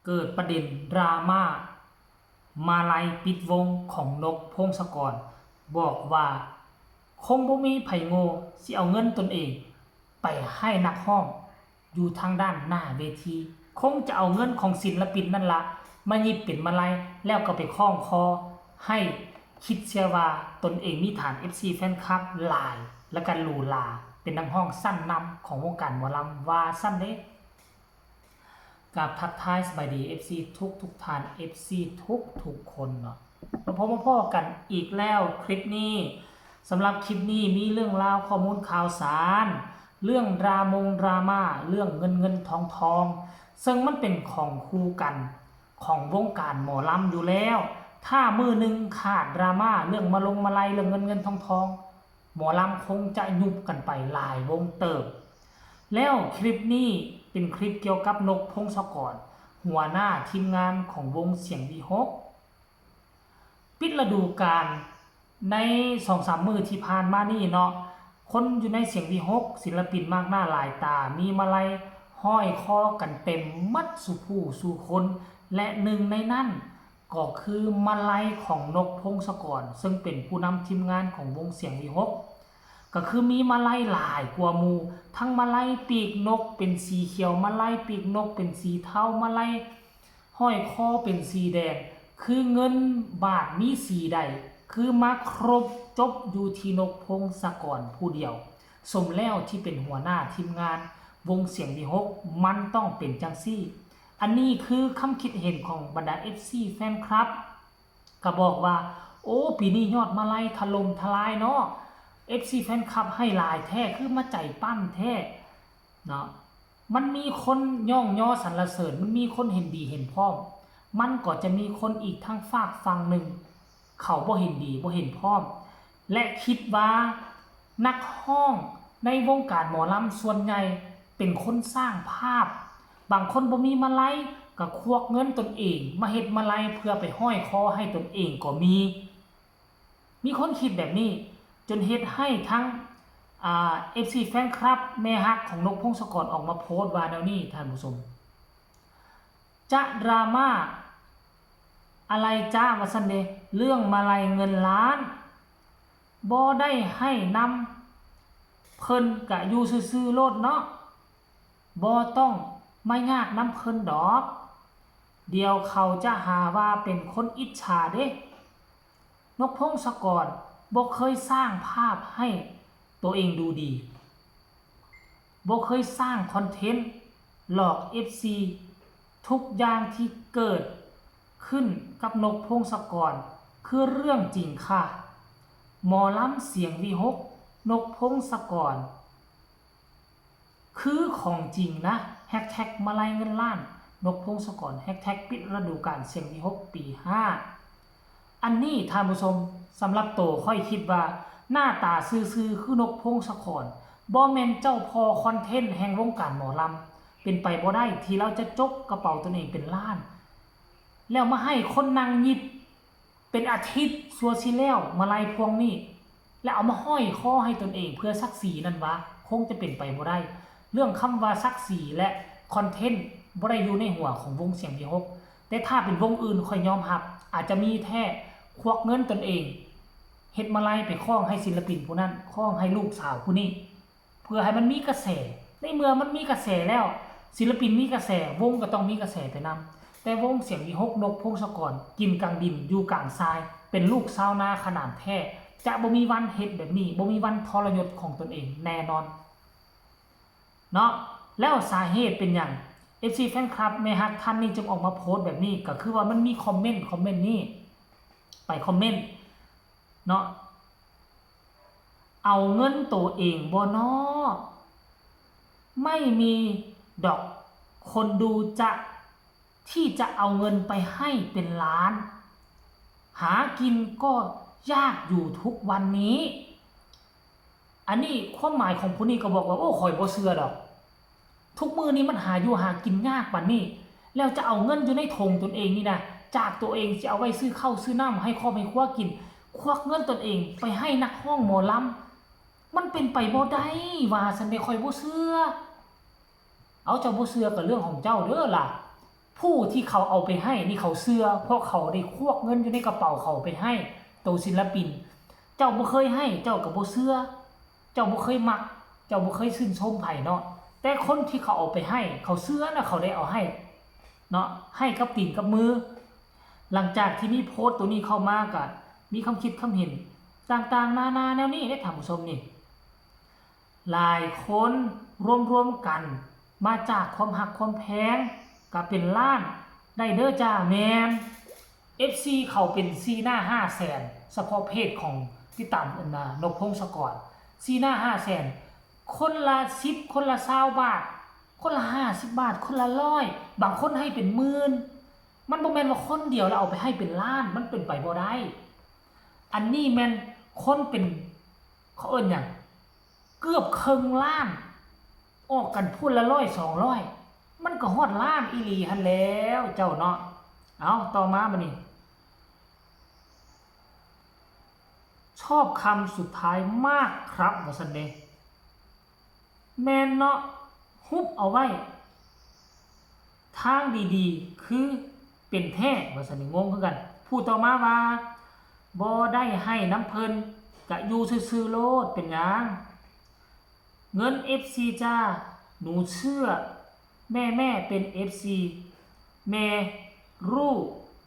เกิดประเด็นดราม่ามาลัยปิดวงของนกพงศกรบอกว่าคงบ่มีไผโง่สิเอาเงินตนเองไปให้นักร้องอยู่ทางด้านหน้าเวทีคงจะเอาเงินของศิลปินนั่นละมาหยิบเป็นมาลัยแล้วก็ไปคล้องคอให้คิดเชื่อว่าตนเองมีฐาน FC แฟนคลับหลายและกันหรูหราเป็นนักร้องสั้นนำของวงการหมอลำว่าสั้นเด้กับทักทายสบายดี FC ทุกท่าน FC ทุกคนเนาะมาพบมาพ่อกันอีกแล้วคลิปนี้สำหรับคลิปนี้มีเรื่องราวข้อมูลข่าวสารเรื่องดราม่าเรื่องเงินทองซึ่งมันเป็นของคู่กันของวงการหมอลำอยู่แล้วถ้ามือหนึ่งขาดดราม่าเรื่องมาลัยเรื่องเงินทองหมอลำคงจะยุบกันไปหลายวงเติบแล้วคลิปนี้เป็นคลิปเกี่ยวกับนกพงศกรหัวหน้าทีมงานของวงเสียงวีฮกปิดฤดูกาลใน 2-3 มื้อที่ผ่านมานี่เนาะคนอยู่ในเสียงวีฮกศิลปินมากหน้าหลายตามีมาลัยห้อยคอกันเต็มมัดสู่ผู้สู่คนและหนึ่งในนั้นก็คือมาลัยของนกพงศกรซึ่งเป็นผู้นำทีมงานของวงเสียงวีฮกก็คือมีมาลัยหลายกว่าหมู่ทั้งมาลัยปีกนกเป็นสีเขียวมาลัยปีกนกเป็นสีเทามาลัยห้อยคอเป็นสีแดงคือเงินบาทมีสีใดคือมาครบจบอยู่ที่นกพงศกรผู้เดียวสมแล้วที่เป็นหัวหน้าทีมงานวงเสียงวีฮกมันต้องเป็นจังซี่อันนี้คือคำคิดเห็นของบรรดา FC แฟนคลับก็บอกว่าโอ้ปีนี้ยอดมาลัยถล่มทลายเนาะ FC แฟนคลับให้หลายแท้คือมาใจปั้มแท้เนาะมันมีคนย่องย่อสรรเสริญมันมีคนเห็นดีเห็นพ้องมันก็จะมีคนอีกทางฝากฝั่งหนึ่งเขาบ่เห็นดีบ่เห็นพ้องและคิดว่านักร้องในวงการหมอลำส่วนใหญ่เป็นคนสร้างภาพบางคนบ่มีมาลัยก็ควักเงินตนเองมาเฮ็ดมาลัยเพื่อไปห้อยคอให้ตนเองก็มีคนคิดแบบนี้จนเฮ็ดให้ทั้งFC แฟนคลับแม่ฮักของนกพงศกรออกมาโพสต์ว่าแนวนี้ท่านผู้ชมจะดราม่าอะไรจ้าว่าซั่นเด้เรื่องมาลัยเงินล้านบ่ได้ให้นำเพิ่นก็อยู่ซื่อๆโลดเนาะบ่ต้องไม่ยากนำเพิ่นดอกเดี๋ยวเขาจะหาว่าเป็นคนอิจฉาเด้นกพงศกรบ่เคยสร้างภาพให้ตัวเองดูดีบ่เคยสร้างคอนเทนต์หลอก FC ทุกอย่างที่เกิดขึ้นกับนกพงศกรคือเรื่องจริงค่ะหมอลำเสียงวีฮกนกพงศกรคือของจริงนะแฮชแท็กมาลัยเงินล้านนกพงศกรแฮชแท็กปิดฤดูกาลเสียงวีฮกปี 5อันนี้ท่านผู้ชมสำหรับโตค่อยคิดว่าหน้าตาซื่อๆคือนกพงศกรบ่แม่นเจ้าพ่อคอนเทนต์แห่งวงการหมอลำเป็นไปบ่ได้ที่เราจะจกกระเป๋าตนเองเป็นล้านแล้วมาให้คนนั่งหยิบเป็นอาทิตย์ซัวซิแล้วมาลัยพวงนี้แล้วเอามาห้อยคอให้ตนเองเพื่อศักดิ์ศรีนั่นวะคงจะเป็นไปบ่ได้เรื่องคำว่าศักดิ์ศรีและคอนเทนต์บ่ได้อยู่ในหัวของวงเสียงวีฮกแต่ถ้าเป็นวงอื่นค่อยยอมรับอาจจะมีแท้ควักเงินตนเองเฮ็ดมาลัยไปคล้องให้ศิลปินผู้นั้นคล้องให้ลูกสาวผู้นี้เพื่อให้มันมีกระแสในเมื่อมันมีกระแสแล้วศิลปินมีกระแสวงก็ต้องมีกระแสไปนำแต่วงเสียงวีฮกนกพงศกรกินกลางดินอยู่กลางทรายเป็นลูกชาวนาขนาดแท้จะบ่มีวันเฮ็ดแบบนี้บ่มีวันทรยศของตนเองแน่นอนเนาะแล้วสาเหตุเป็นหยัง FC แฟนคลับแม่ฮักท่านนี้จึงออกมาโพสต์แบบนี้ก็คือว่ามันมีคอมเมนต์นี้ไปคอมเมนต์เนาะเอาเงินตัวเองบ่เนาะไม่มีดอกคนดูที่จะเอาเงินไปให้เป็นล้านหากินก็ยากอยู่ทุกวันนี้อันนี้ความหมายของผู้นี้ก็บอกว่าโอ้ข่อยบ่เชื่อดอกทุกมื้อนี้มันหาอยู่หากินยากปานนี้แล้วจะเอาเงินอยู่ในถุงตนเองนี่นะจากตัวเองจะเอาไว้ซื้อข้าวซื้อน้ำให้ครอบให้ครัวกินควักเงินตนเองไปให้นักร้องหมอลำมันเป็นไปบ่ได้ว่าซั่นได้ข่อยบ่เชื่อเอาเจ้าบ่เชื่อก็เรื่องของเจ้าเด้อล่ะผ ผู้ที่เขาเอาไปให้นี่เขาเชื่อเพราะเขาได้ควักเงินอยู่ในกระเป๋าเขาไปให้ตัวศิลปินเจ้าบ่เคยให้เจ้าก็บ่เชื่อเจ้าบ่เคยมักเจ้าบ่เคยชื่นชมไผเนาะแต่คนที่เขาเอาไปให้เขาเชื่อนะเขาได้เอาให้เนาะให้กับตีนกับมือหลังจากที่มีโพสต์ตัวนี้เข้ามาก็มีคำคิดคำเห็นต่างๆนานาแนวนี้ได้ท่านผู้ชมนี่หลายคนรวมๆกันมาจากความหักความแพงก็เป็นล้านได้เด้อจ้าแมน FC เขาเป็นซีหน้า500,000เฉพาะเพจของพี่ต่ำนกพงศกรซีหน้า500,000คนละ10คนละ20บาทคนละ50บาทคนละ100บางคนให้เป็นหมื่นมันบ่แม่นว่าคนเดียวแล้วเอาไปให้เป็นล้านมันเป็นไปบ่ได้อันนี้แม่นคนเป็นเขาเอิ้นหยังเกือบครึ่งล้านออกกันพูดละ100 200มันก็ฮอดล้านอีหลีหั่นแล้วเจ้าเนาะเอาต่อมาบัดนี้ชอบคำสุดท้ายมากครับว่าซั่นเด้แม่นเนาะฮุบเอาไว้ทางดีๆคือเป็นแท้ว่าซั่นนี่งงคือกันพูดต่อมาว่าบ่ได้ให้น้ำเพิ่นก็อยู่ซื่อๆโลดเป็นหยังเงิน FC จ้าหนูเชื่อแม่เป็น FC แม่รู้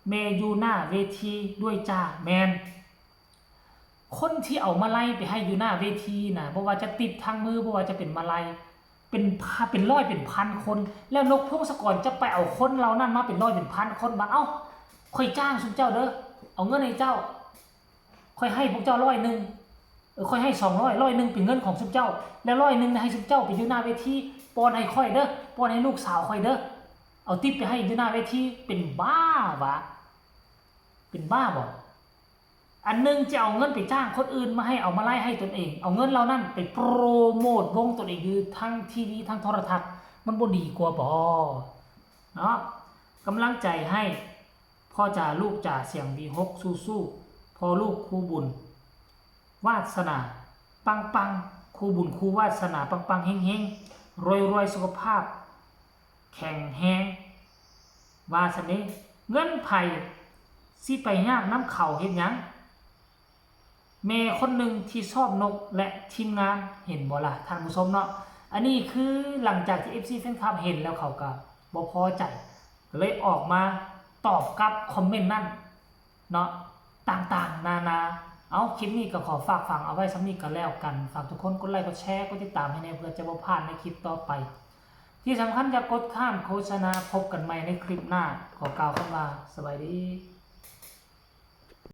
แม่อยู่หน้าเวทีด้วยจ้าแมนคนที่เอามาไล่ไปให้อยู่หน้าเวทีนะบ่ว่าจะติดทางมือบ่ว่าจะเป็นมาลัยเป็นร้อยเป็นพันคนแล้วนกพงศกรจะไปเอาคนเรานั่นมาเป็นร้อยเป็นพันคนมาเอ้าค่อยจ้างสุเจ้าเด้อเอาเงินให้เจ้าค่อยให้พวกเจ้า100ค่อยให้200เป็นเงินของสุเจ้าแล้ว100ให้สุเจ้าไปอยู่หน้าเวทีปอนให้ค่อยเด้อปอนให้ลูกสาวค่อยเด้อเอาติ๊บไปให้อยู่หน้าเวทีเป็นบ้าวะเป็นบ้าบ่อันนึงจะเอาเงินไปจ้างคนอื่นมาให้เอามาไล่ให้ตนเองเอาเงินเรานั่นไปโปรโมทวงตนเองอยู่ทั้งทีวีทั้งโทรทัศน์มันบ่ดีกว่าบ่เนาะกำลังใจให้พ่อจ่าลูกจ่าเสียงวี6สู้ๆพ่อลูกครูบุญวาสนาปังครูบุญครูวาสนาปังเฮงๆรวยสุขภาพแข็งแรงว่าซั่นเด้เงินไผสิไปยากน้ำเขาเฮ็ดหยังแม่คนหนึ่งที่ชอบนกและทีมงานเห็นบ่ล่ะท่านผู้ชมเนาะอันนี้คือหลังจากที่ FC แฟนคลับเห็นแล้วเขาก็บ่พอใจก็เลยออกมาตอบกับคอมเมนต์นั่นเนาะต่างๆนานาเอาคลิปนี้ก็ขอฝากฟังเอาไว้สำนี้ก็แล้วกันฝากทุกคนกดไลค์กดแชร์กดติดตามให้แน่เพื่อจะบ่พลาดในคลิปต่อไปที่สำคัญอย่ากดข้ามโฆษณาพบกันใหม่ในคลิปหน้าขอกล่าวคำว่าสวัสดี